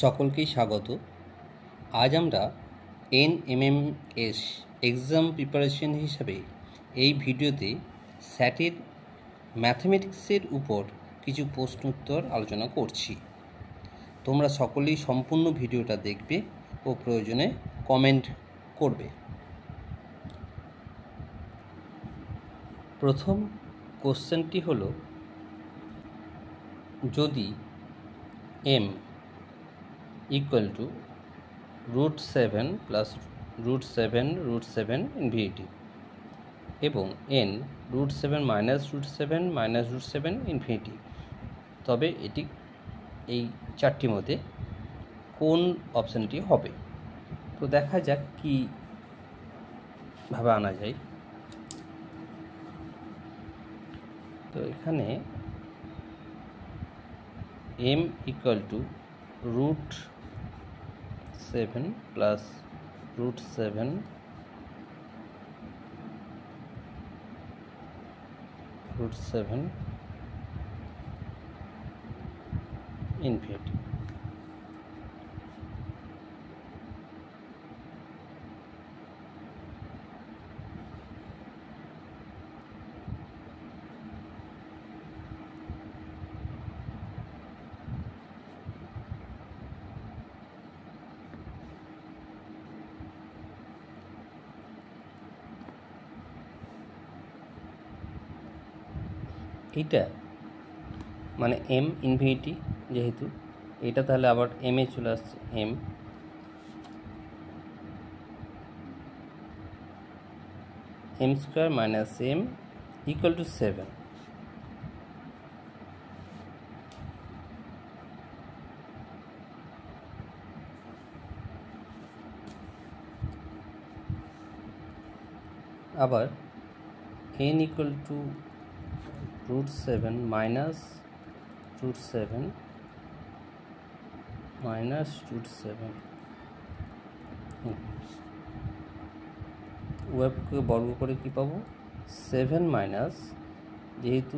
সকলকেই স্বাগত। আজ আমরা NMMS এক্সাম প্রিপারেশন হিসাবে এই ভিডিওতে স্যাটের ম্যাথমেটিক্সের উপর কিছু প্রশ্ন উত্তর আলোচনা করছি। তোমরা সকলেই সম্পূর্ণ ভিডিওটা দেখবে ও প্রয়োজনে কমেন্ট করবে। প্রথম কোশ্চেনটি হলো, যদি m equal to √7 plus √7 infinity এবং n √7 minus √7 minus √7 infinity, তবে এটি এই চারটির মধ্যে কোন অপশানটি হবে? তো দেখা যাক কীভাবে আনা যায়। তো এখানে m equal to √7 plus √7 infinity। এইটা মানে m ইনফিনিটি, যেহেতু এটা তাহলে আবার m এ চলে আসছে, m square minus m equal to 7। আবার n equal to √7 minus √7 minus √7, উভয়কে বর্গ করে কি পাবো? 7 মাইনাস, যেহেতু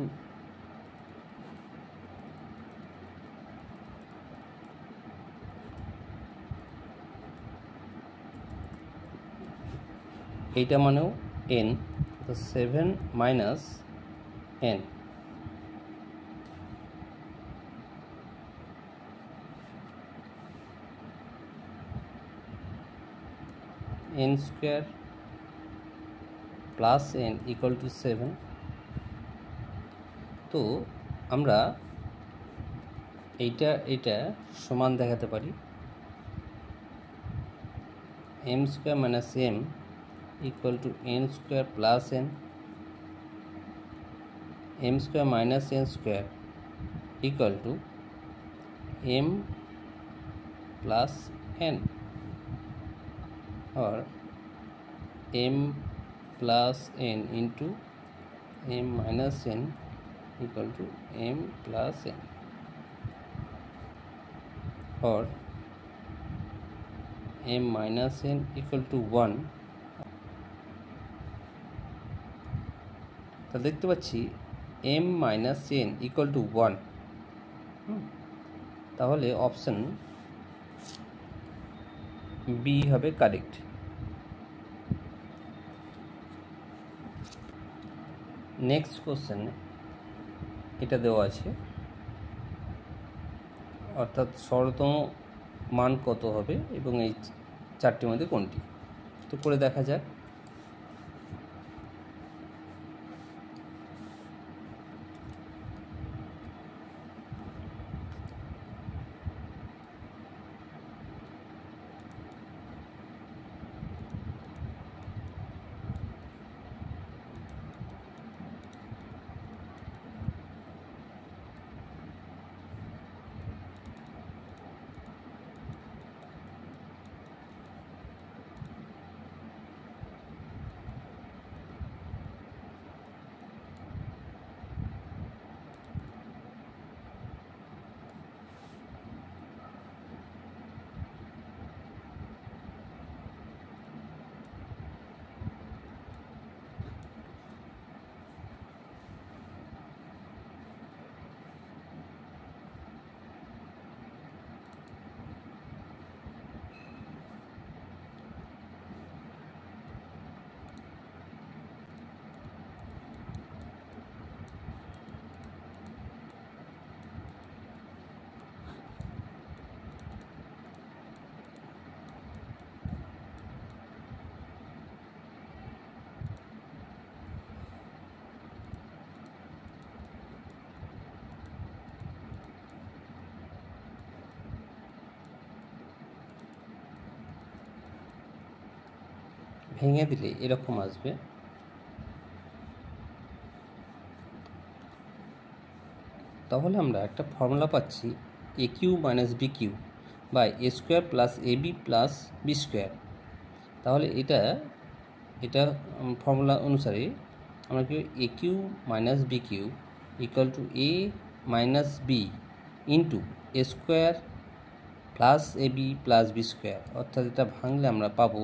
এইটা মানেও n, তো 7 minus n n square plus n equal to 7। তো আমরা এইটা সমান দেখাতে পারি, m square minus m equal to n square plus n, m square minus n square equal to m plus n, और m plus n into m minus n equal to m plus n, और m minus n equal to 1। तो देखते पाচ্ছি m minus n equal to 1, তাহলে option B হবে correct. Next question এটা দেওয়া আছে, অর্থাৎ সরলতম মান কত হবে এবং এই চারটির মধ্যে কোনটি? তো করে দেখা যাক। ভেঙে দিলে এরকম আসবে। তাহলে আমরা একটা ফর্মুলা পাচ্ছি a q minus b q by a square plus a b plus b square. তাহলে এটা ফর্মুলা অনুসারে আমরা কি a q minus b q equal to a minus b into a square plus a b plus b square, অর্থাৎ এটা ভাঙলে আমরা পাবো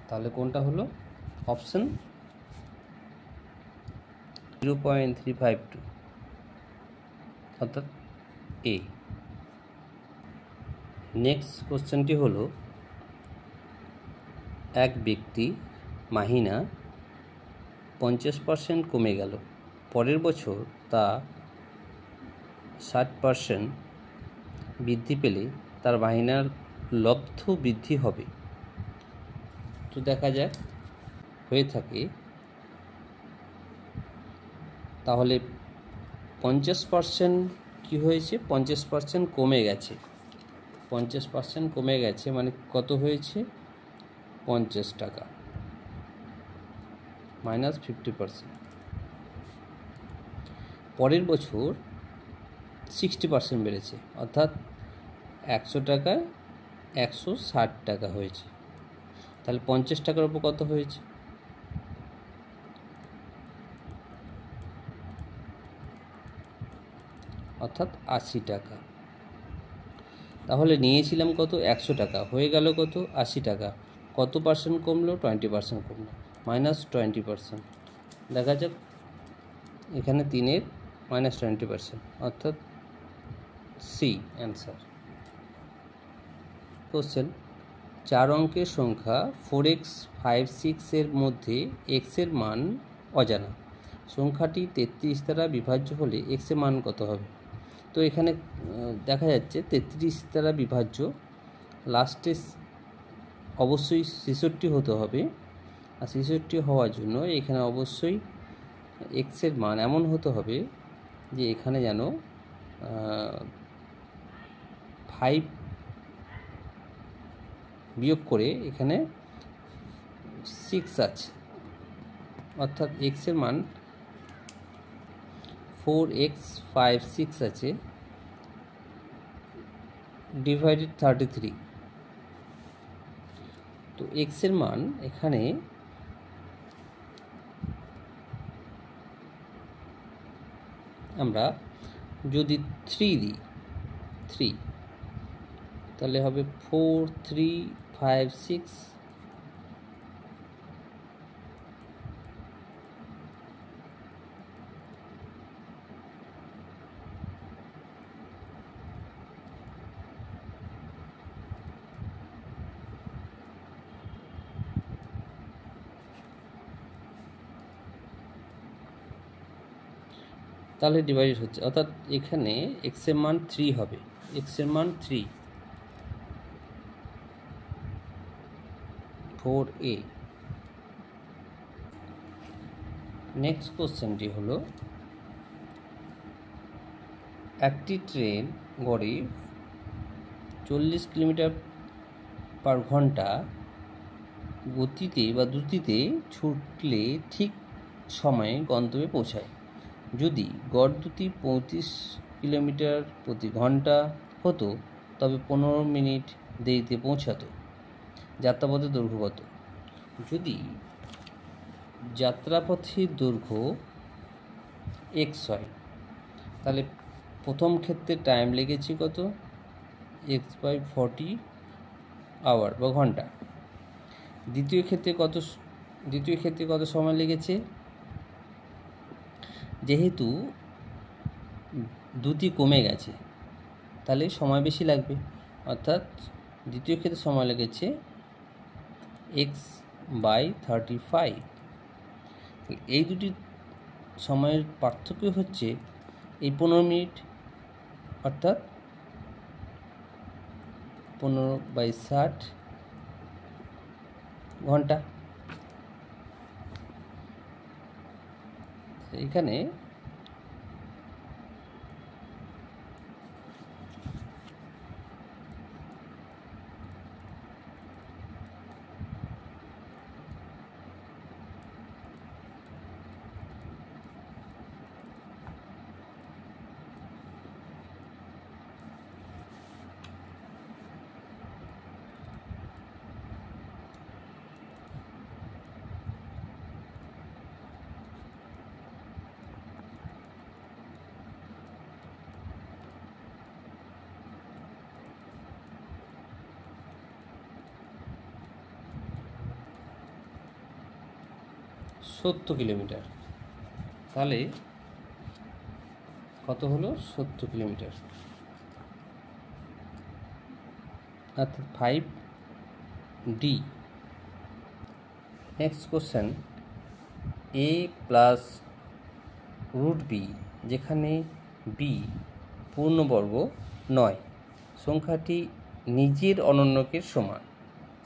তাহলে কোনটা হলো অপশন 0.352 অর্থাৎ এ। নেক্সট কোশ্চেনটি হলো এক ব্যক্তি মাহিনা 50% কমে গেল, পরের বছর তা 60% বৃদ্ধি পেলে তার মাহিনার লব্ধ বৃদ্ধি হবে। তো দেখা যাক হয়ে থাকে, তাহলে 50% কি হয়েছে, 50% কমে গেছে, 50% কমে গেছে মানে কত হয়েছে 50 টাকা মাইনাস 50%। পরের বছর 60% বেড়েছে, অর্থাৎ 100 টাকায় 160 টাকা হয়েছে। তাহলে 50 টাকার উপর কত হয়েছে, অর্থাৎ 80 টাকা। তাহলে নিয়েছিলাম কত 100 টাকা, হয়ে গেল কত 80 টাকা, কত পার্সেন্ট কমলো 20% কমলো, মাইনাস 20%। দেখা যাক এখানে 3-এর মাইনাস 20%, অর্থাৎ সি অ্যান্সার। কোশ্চেন 4 অঙ্কের সংখ্যা 4x 5 6 এর মধ্যে x এর মান অজানা, সংখ্যাটি 33 দ্বারা বিভাজ্য হলে x এর মান কত হবে। তো এখানে দেখা যাচ্ছে 33 দ্বারা বিভাজ্য, লাস্টে অবশ্যই 66 হতে হবে, আর 66 হওয়ার জন্য এখানে অবশ্যই x এর মান এমন হতে হবে যে এখানে যেন 5 বিয়োগ করে এখানে 6 আছে, অর্থাৎ x এর মান 4x 5 6 আছে ডিভাইডেড 33। তো x এর মান এখানে আমরা যদি 3 দিই 3, তাহলে হবে 4 3 5 6 তাহলে ডিভাইডেড হচ্ছে, অর্থাৎ এখানে x এর মান 3 হবে, x এর মান 3 4a। নেক্সট কোশ্চেনটি হলো একটি ট্রেন গড়ে 40 কিলোমিটার পার ঘন্টা গতিতে বা দ্রুতিতে ছুটলে ঠিক সময়ে গন্তব্যে পৌঁছায়। যদি গড় দ্রুতি 35 কিলোমিটার প্রতি ঘন্টা হতো তবে 15 মিনিট দেরিতে পৌঁছাতো। যাত্রাপথের দৈর্ঘ্য কত। যদি যাত্রাপথের দৈর্ঘ্য x হয়, তাহলে প্রথম ক্ষেত্রে টাইম লেগেছে কত x/40 আওয়ার বা ঘন্টা। দ্বিতীয় ক্ষেত্রে কত সময় লেগেছে, যেহেতু দ্রুতি কমে গেছে তাহলে সময় বেশি লাগবে, অর্থাৎ দ্বিতীয় ক্ষেত্রে সময় লেগেছে x/35। এই দুটি সময়ের পার্থক্য হচ্ছে এই 15 মিনিট, অর্থাৎ 15/60 ঘন্টা। এখানে সত্তর কিলোমিটার, তাহলে কত হলো 70 কিলোমিটার, অর্থাৎ 5D। Next question, a plus root b যেখানে বি পূর্ণবর্গ নয়, সংখ্যাটি নিজের অনন্যকের সমান,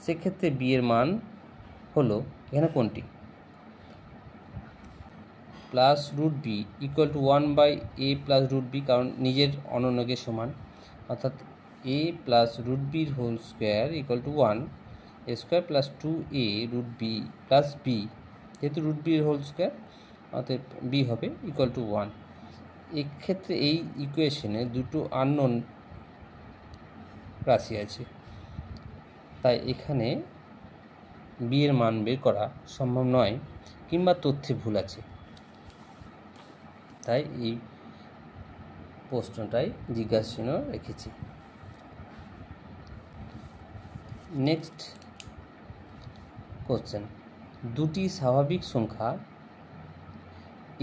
সেক্ষেত্রে বি এর মান হলো এখানে কোনটি? Plus root b equal to 1/a plus root b, কারণ নিজের অনন্যকের সমান, অর্থাৎ a প্লাস রুট বির whole square equal to 1, a square plus 2a root b plus b, যেহেতু রুট বির হোল স্কোয়ার অর্থাৎ বি হবে ইকুয়াল টু 1। এক্ষেত্রে এই ইকুয়েশনে দুটো আননোন রাশি আছে, তাই এখানে বি এর মান বের করা সম্ভব নয়, কিংবা তথ্যে ভুল আছে, তাই এই প্রশ্নটাই জিজ্ঞাসা চিহ্ন রেখেছি। নেক্সট কোশ্চেন, দুটি স্বাভাবিক সংখ্যা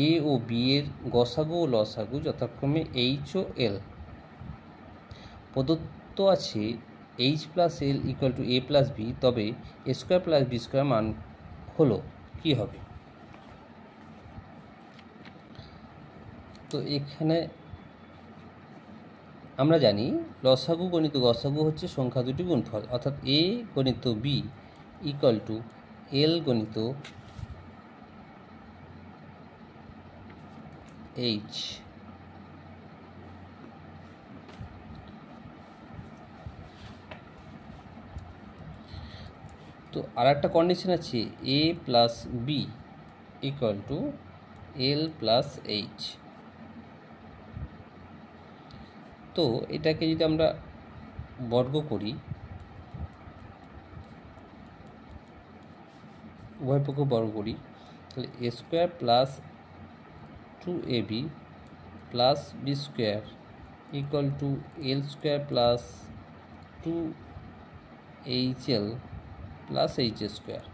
এ ও বি এর গসাগু ও লসাগু যথাক্রমে এইচ ও এল প্রদত্ত আছে h plus l equal to a plus b, তবে a square plus b square মান হলো কি হবে? তো এখানে আমরা জানি লসাগু গণিত গসাগু হচ্ছে সংখ্যা দুটি গুণফল, অর্থাৎ এ গণিত বি ইকুয়াল টু এল গণিত এইচ। তো আর একটা কন্ডিশন আছে a plus b equal to l plus h. তো এটাকে যদি আমরা বর্গ করি, উভয় পক্ষ বর্গ করি, তাহলে a square plus 2ab plus b square equal to l square plus 2hl plus h square.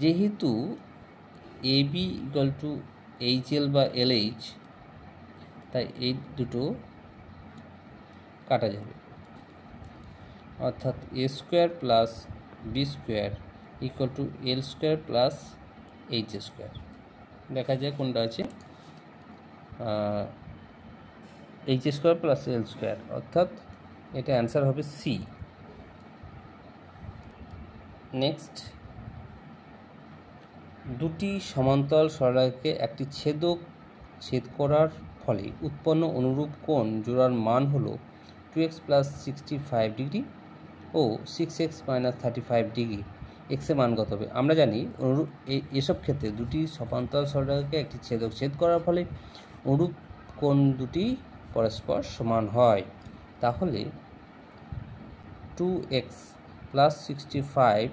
যেহেতু a b equal to h l বা এলএইচ, তাই এই দুটো কাটা যাবে, অর্থাৎ a square plus b square equal to l square plus h square. দেখা যায় কোনটা আছে, h square plus l square, অর্থাৎ এটা অ্যান্সার হবে সি। নেক্সট, দুটি সমান্তরাল সরলরেখাকে একটি ছেদ করার ফলে উৎপন্ন অনুরূপ কোণ জোড়ার মান হলো 2x প্লাস 65 ডিগ্রি ও 6x মাইনাস 35 ডিগ্রি। এক্স এর মান কত হবে? আমরা জানি অনুরূপ এসব ক্ষেত্রে দুটি সমান্তরাল সরলরেখাকে একটি ছেদ করার ফলে অনুরূপ কোণ দুটি পরস্পর সমান হয়। তাহলে 2x plus 65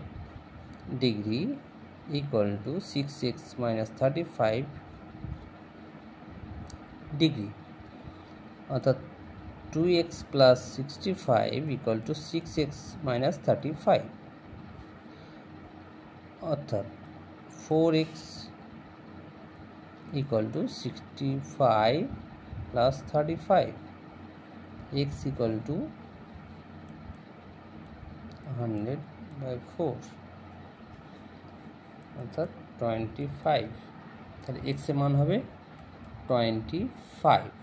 degree equal to 6x minus 35 degree, অর্থাৎ 2x plus 65 equal to 6x minus 35, অর্থাৎ 4x equal to 65 plus 35, x equal to 100/4, অর্থাৎ 25। তাহলে x এর মান হবে 25,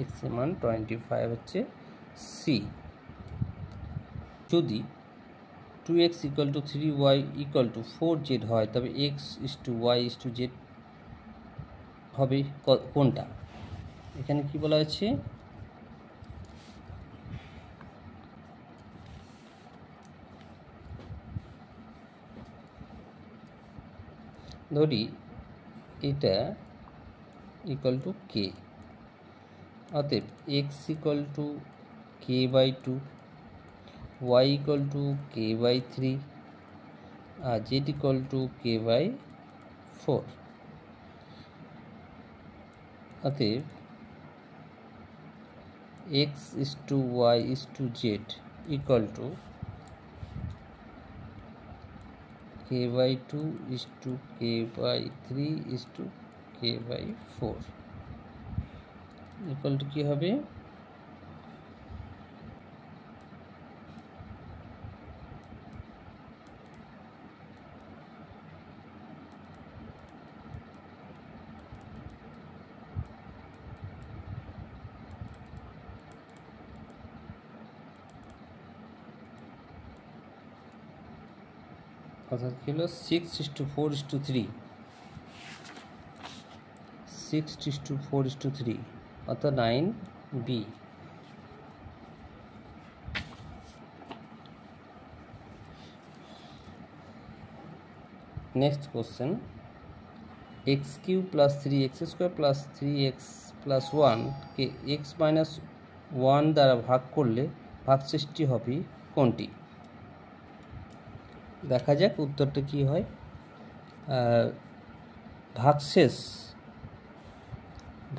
x এর মান 25 হচ্ছে সি। যদি 2x = 3y = 4z হয় তবে x:y:z হবে কোনটা? এখানে কি বলা আছে? ধরি এটা = k, অতএব x = k/2, y = k/3 আর z = k/4। অতএব x:y:z = k/2 k/3 k/4 কি হবে? অর্থাৎ কি হলো 6:4:3, 6:4:3 অর্থাৎ 9b। Next question, x³ + 3x² + 3x + 1 কে x-1 দ্বারা ভাগ করলে ভাগশেষটি হবে কোনটি? দেখা যাক উত্তরটা কি হয়।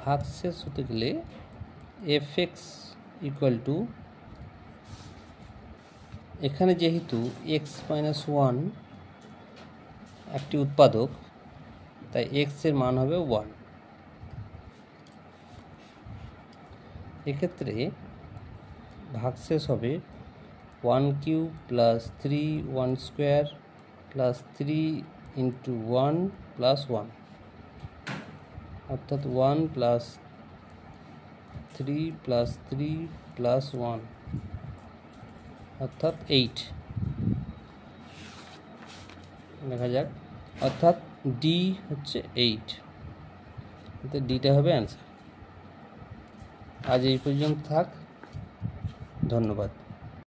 ভাগশেষ হতে গেলে fx = এখানে যেহেতু x-1 একটি উৎপাদক তাই x এর মান হবে 1। এক্ষেত্রে ভাগশেষ হবে 1³ + 3 1² + 3 × 1 + 1 অর্থাৎ 1 + 3 + 3 + 1 অর্থাৎ 8। দেখা যাক, অর্থাৎ ডি হচ্ছে 8, অর্থাৎ ডিটা হবে অ্যান্সার। আজ এই পর্যন্ত থাক, ধন্যবাদ।